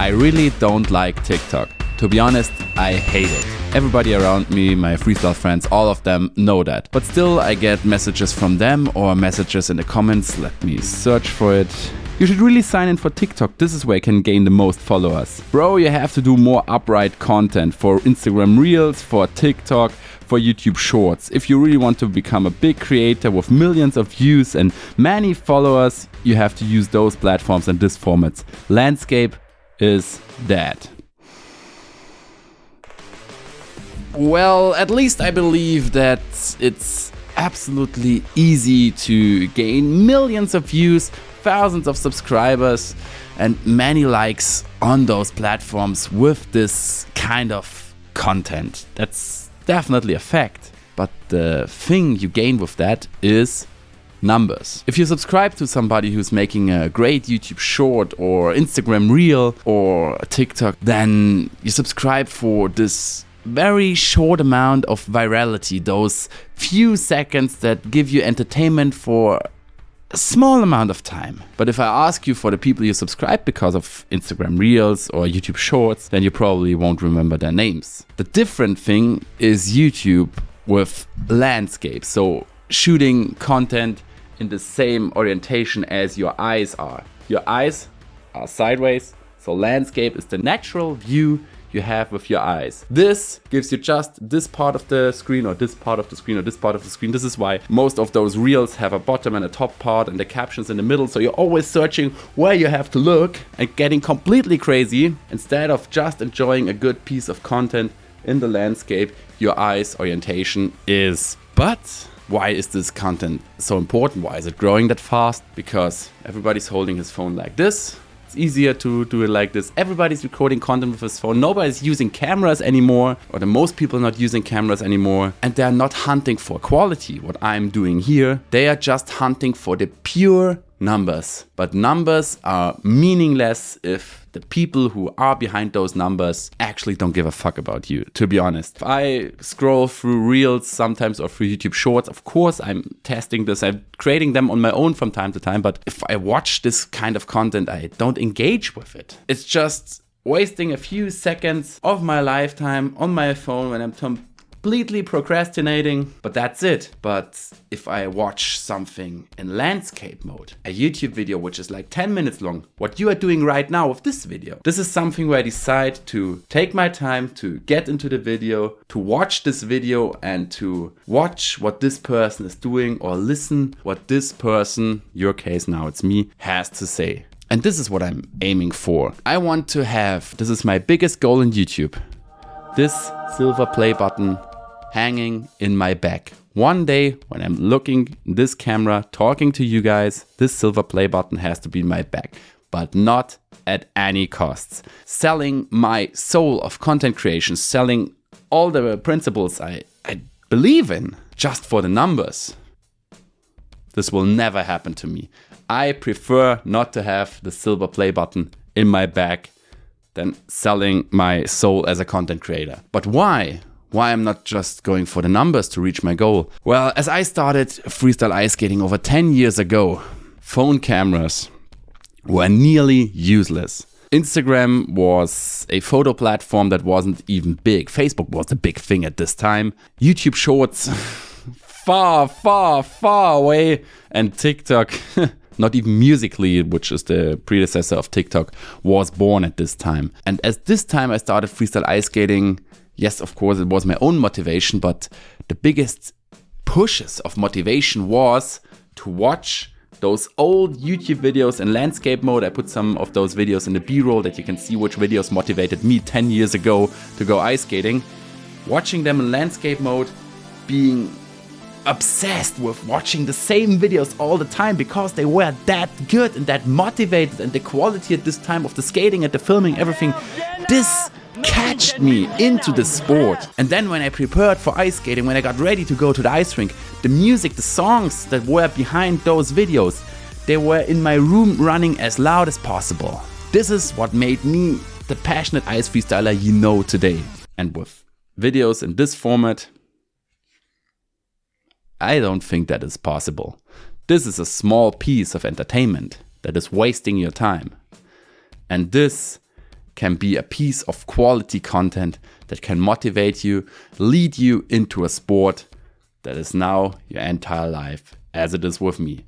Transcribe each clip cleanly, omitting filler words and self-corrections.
I really don't like TikTok. To be honest, I hate it. Everybody around me, my freestyle friends, all of them know that. But still, I get messages from them or messages in the comments. Let me search for it. You should really sign in for TikTok. This is where you can gain the most followers. Bro, you have to do more upright content for Instagram Reels, for TikTok, for YouTube Shorts. If you really want to become a big creator with millions of views and many followers, you have to use those platforms and this format. Landscape is dead. Well, at least I believe that it's absolutely easy to gain millions of views, thousands of subscribers and many likes on those platforms with this kind of content. That's definitely a fact. But the thing you gain with that is numbers. If you subscribe to somebody who's making a great YouTube short or Instagram reel or TikTok, then you subscribe for this very short amount of virality, those few seconds that give you entertainment for a small amount of time. But if I ask you for the people you subscribe because of Instagram Reels or YouTube Shorts, then you probably won't remember their names. The different thing is YouTube with landscape, so shooting content in the same orientation as your eyes are. Your eyes are sideways, so landscape is the natural view you have with your eyes. This gives you just this part of the screen or this part of the screen or this part of the screen. This is why most of those reels have a bottom and a top part and the captions in the middle. So you're always searching where you have to look and getting completely crazy instead of just enjoying a good piece of content in the landscape. Your eyes orientation is. But why is this content so important? Why is it growing that fast? Because everybody's holding his phone like this. It's easier to do it like this. Everybody's recording content with his phone. Nobody's using cameras anymore, or the most people are not using cameras anymore. And they're not hunting for quality, what I'm doing here. They are just hunting for the pure numbers. But numbers are meaningless if the people who are behind those numbers actually don't give a fuck about you, to be honest. If I scroll through Reels sometimes or through YouTube Shorts, of course I'm testing this, I'm creating them on my own from time to time, but if I watch this kind of content, I don't engage with it. It's just wasting a few seconds of my lifetime on my phone when I'm completely procrastinating, but that's it. But if I watch something in landscape mode, a YouTube video which is like 10 minutes long, what you are doing right now with this video, this is something where I decide to take my time to get into the video, to watch this video and to watch what this person is doing or listen what this person, your case now it's me, has to say. And this is what I'm aiming for. I want to have, this is my biggest goal in YouTube, this silver play button hanging in my bag. One day when I'm looking in this camera, talking to you guys, this silver play button has to be in my bag, but not at any costs. Selling my soul of content creation, selling all the principles I believe in just for the numbers. This will never happen to me. I prefer not to have the silver play button in my bag than selling my soul as a content creator. But why? Why I'm not just going for the numbers to reach my goal? Well, as I started freestyle ice skating over 10 years ago, phone cameras were nearly useless. Instagram was a photo platform that wasn't even big. Facebook was the big thing at this time. YouTube Shorts, far, far, far away. And TikTok, not even Musical.ly, which is the predecessor of TikTok, was born at this time. And at this time I started freestyle ice skating. Yes, of course, it was my own motivation, but the biggest pushes of motivation was to watch those old YouTube videos in landscape mode. I put some of those videos in the B-roll that you can see which videos motivated me 10 years ago to go ice skating. Watching them in landscape mode, being obsessed with watching the same videos all the time because they were that good and that motivated, and the quality at this time of the skating and the filming, everything, this catched me into the sport. And then when I prepared for ice skating, when I got ready to go to the ice rink, the music, the songs that were behind those videos, they were in my room running as loud as possible. This is what made me the passionate ice freestyler you know today. And with videos in this format, I don't think that is possible. This is a small piece of entertainment that is wasting your time. And this can be a piece of quality content that can motivate you, lead you into a sport that is now your entire life, as it is with me.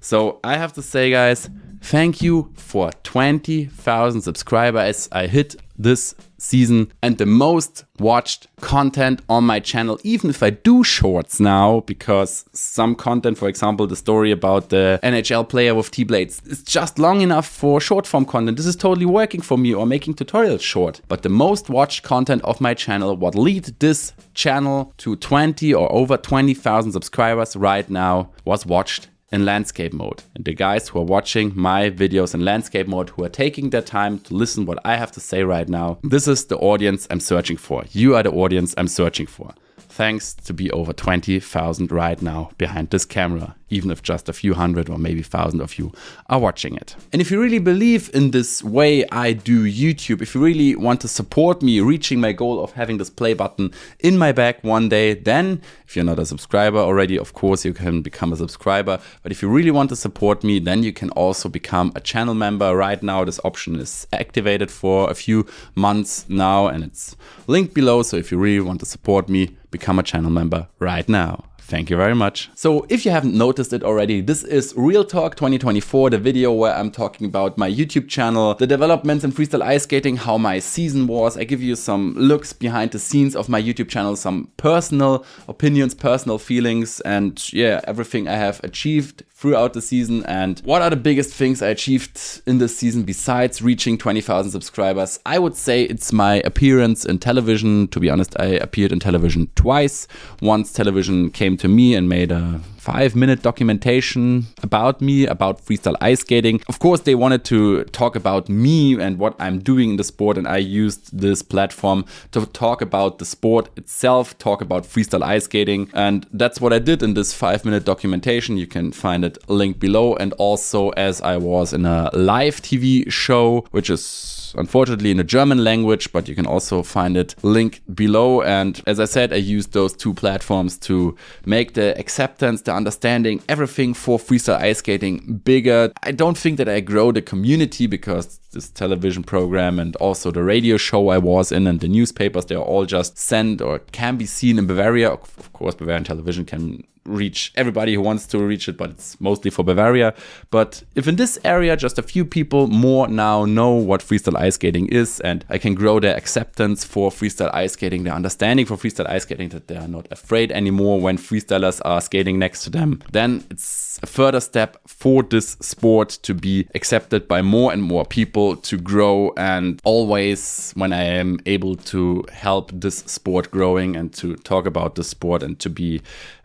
So I have to say, guys, thank you for 20,000 subscribers. I hit this season and the most watched content on my channel, even if I do shorts now, because some content, for example, the story about the NHL player with T-blades, is just long enough for short form content. This is totally working for me, or making tutorials short. But the most watched content of my channel, what lead this channel to 20 or over 20,000 subscribers right now, was watched in landscape mode. And the guys who are watching my videos in landscape mode, who are taking their time to listen what I have to say right now, this is the audience I'm searching for. You are the audience I'm searching for. Thanks to be over 20,000 right now behind this camera, even if just a few hundred or maybe 1,000 of you are watching it. And if you really believe in this way I do YouTube, if you really want to support me reaching my goal of having this play button in my back one day, then if you're not a subscriber already, of course you can become a subscriber. But if you really want to support me, then you can also become a channel member. Right now this option is activated for a few months now and it's linked below. So if you really want to support me, become a channel member right now. Thank you very much. So if you haven't noticed it already, this is Realtalk 2024, the video where I'm talking about my YouTube channel, the developments in freestyle ice skating, how my season was. I give you some looks behind the scenes of my YouTube channel, some personal opinions, personal feelings, and yeah, everything I have achieved throughout the season and what are the biggest things I achieved in this season besides reaching 20,000 subscribers. I would say it's my appearance in television. To be honest, I appeared in television twice. Once television came to me and made a 5-minute documentation about me, about freestyle ice skating. Of course, they wanted to talk about me and what I'm doing in the sport, and I used this platform to talk about the sport itself, talk about freestyle ice skating, and that's what I did in this 5-minute documentation. You can find it linked below, and also as I was in a live TV show, which is unfortunately in the German language, but you can also find it linked below. And as I said, I used those two platforms to make the acceptance, the understanding, everything for freestyle ice skating bigger. I don't think that I grow the community because this television program and also the radio show I was in and the newspapers, they are all just sent or can be seen in Bavaria. Of course, Bavarian television can reach everybody who wants to reach it, but it's mostly for Bavaria. But if in this area just a few people more now know what freestyle ice skating is, and I can grow their acceptance for freestyle ice skating, their understanding for freestyle ice skating, that they are not afraid anymore when freestylers are skating next to them, then it's a further step for this sport to be accepted by more and more people, to grow. And always when I am able to help this sport growing and to talk about the sport and to be,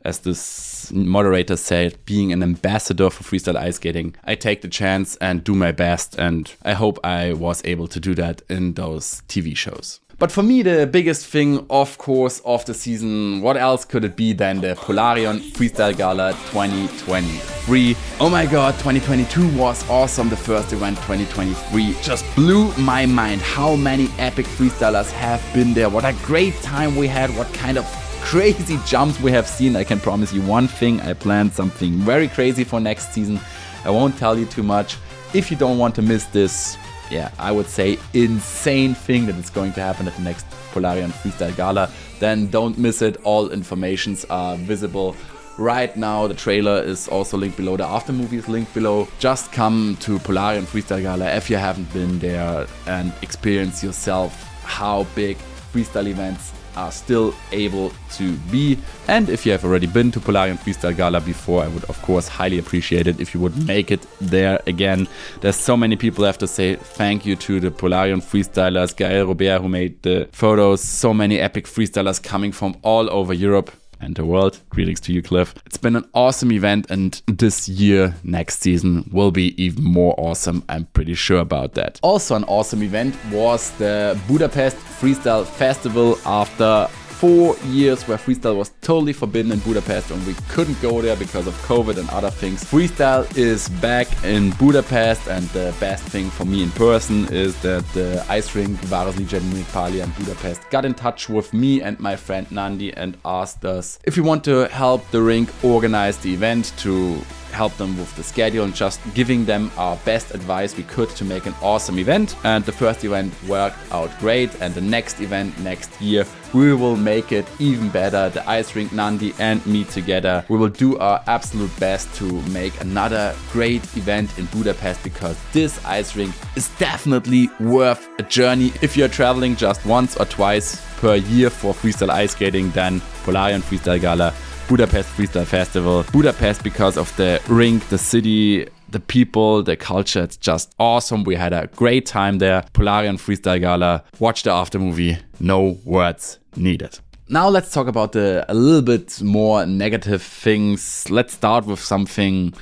as this moderator said, being an ambassador for freestyle ice skating, I take the chance and do my best, and I hope I was able to do that in those TV shows. But for me, the biggest thing, of course, of the season, what else could it be than the Polarion Freestyle Gala 2023? Oh my god, 2022 was awesome. The first event, 2023, just blew my mind. How many epic freestylers have been there. What a great time we had. What kind of crazy jumps we have seen. I can promise you one thing, I planned something very crazy for next season. I won't tell you too much. If you don't want to miss this, yeah, I would say insane thing that is going to happen at the next Polarion Freestyle Gala, then don't miss it. All informations are visible right now. The trailer is also linked below. The Aftermovie is linked below. Just come to Polarion Freestyle Gala if you haven't been there and experience yourself how big freestyle events are still able to be. And if you have already been to Polarion Freestyle Gala before, I would of course highly appreciate it if you would make it there again. There's so many people I have to say thank you to. The Polarion freestylers, Gael Robert, who made the photos, so many epic freestylers coming from all over Europe and the world. Greetings to you, Cliff. It's been an awesome event, and this year, next season, will be even more awesome. I'm pretty sure about that. Also an awesome event was the Budapest Freestyle Festival. After 4 years where freestyle was totally forbidden in Budapest and we couldn't go there because of COVID and other things, freestyle is back in Budapest, and the best thing for me in person is that the ice rink Városliget Municipality in Budapest got in touch with me and my friend Nandi and asked us if we want to help the rink organize the event, to help them with the schedule and just giving them our best advice we could to make an awesome event. And the first event worked out great, and the next event next year we will make it even better. The ice rink, Nothingh and me together, we will do our absolute best to make another great event in Budapest, because this ice rink is definitely worth a journey. If you're traveling just once or twice per year for freestyle ice skating, then Polarion Freestyle Gala, Budapest Freestyle Festival. Budapest because of the rink, the city, the people, the culture. It's just awesome. We had a great time there. Polarion Freestyle Gala. Watch the after movie. No words needed. Now let's talk about a little bit more negative things. Let's start with something.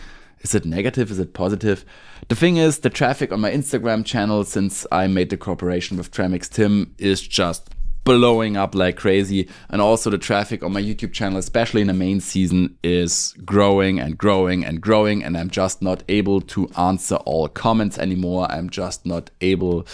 Is it negative? Is it positive? The thing is, the traffic on my Instagram channel since I made the cooperation with Tramix Tim is just blowing up like crazy, and also the traffic on my YouTube channel, especially in the main season, is growing and growing and growing, and I'm just not able to answer all comments anymore. I'm just not able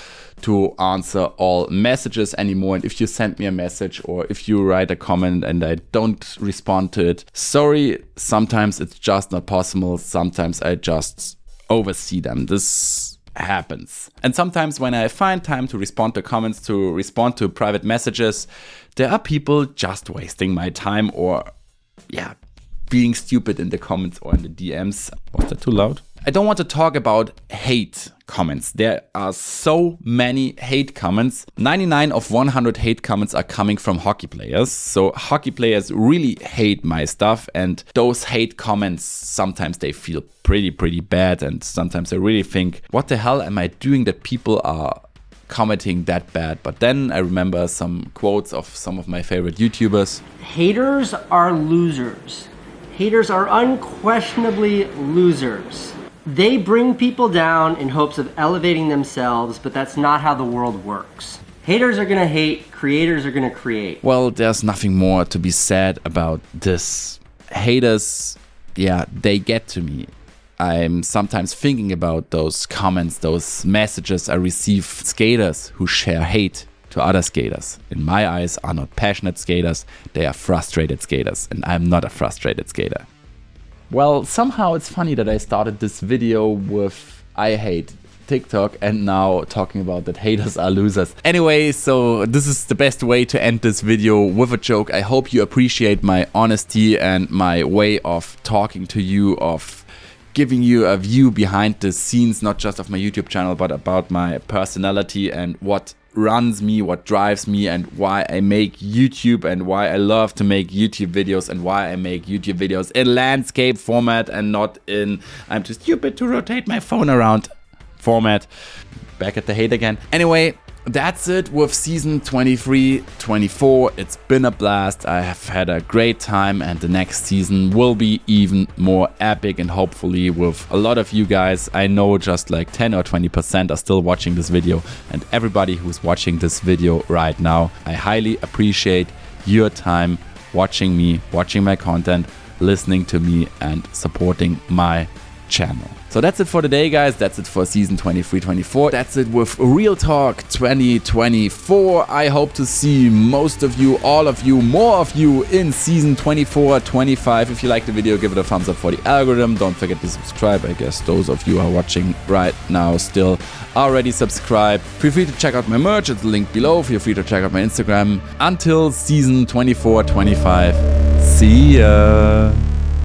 to answer all messages anymore, and if you send me a message or if you write a comment and I don't respond to it, sorry, sometimes it's just not possible. Sometimes I just oversee them. This happens. And sometimes when I find time to respond to comments, to respond to private messages, there are people just wasting my time or being stupid in the comments or in the DMs. Was that too loud? I don't want to talk about hate comments. There are so many hate comments. 99 of 100 hate comments are coming from hockey players. So hockey players really hate my stuff, and those hate comments, sometimes they feel pretty bad, and sometimes I really think, what the hell am I doing that people are commenting that bad? But then I remember some quotes of some of my favorite YouTubers. Haters are losers. Haters are unquestionably losers. They bring people down in hopes of elevating themselves, but that's not how the world works. Haters are gonna hate, creators are gonna create. Well, there's nothing more to be said about this. Haters, they get to me. I'm sometimes thinking about those comments, those messages I receive. Skaters who share hate to other skaters, in my eyes, are not passionate skaters. They are frustrated skaters, and I'm not a frustrated skater. Well, somehow it's funny that I started this video with I hate TikTok and now talking about that haters are losers. Anyway, so this is the best way to end this video, with a joke. I hope you appreciate my honesty and my way of talking to you, of giving you a view behind the scenes, not just of my YouTube channel, but about my personality and what runs me, what drives me, and why I make YouTube, and why I love to make YouTube videos, and why I make YouTube videos in landscape format and not in I'm too stupid to rotate my phone around format. Back at the hate again. Anyway, that's it with season 23-24. It's been a blast. I have had a great time, and the next season will be even more epic, and hopefully with a lot of you guys. I know just like 10 or 20% are still watching this video, and everybody who's watching this video right now, I highly appreciate your time watching me, watching my content, listening to me, and supporting my channel. So that's it for today, guys. That's it for season 23-24. That's it with Realtalk 2024. I hope to see most of you, all of you, more of you in season 24-25. If you like the video, give it a thumbs up for the algorithm. Don't forget to subscribe. I guess those of you who are watching right now still already subscribed. Feel free to check out my merch. It's linked below. Feel free to check out my Instagram. Until season 24-25. See ya.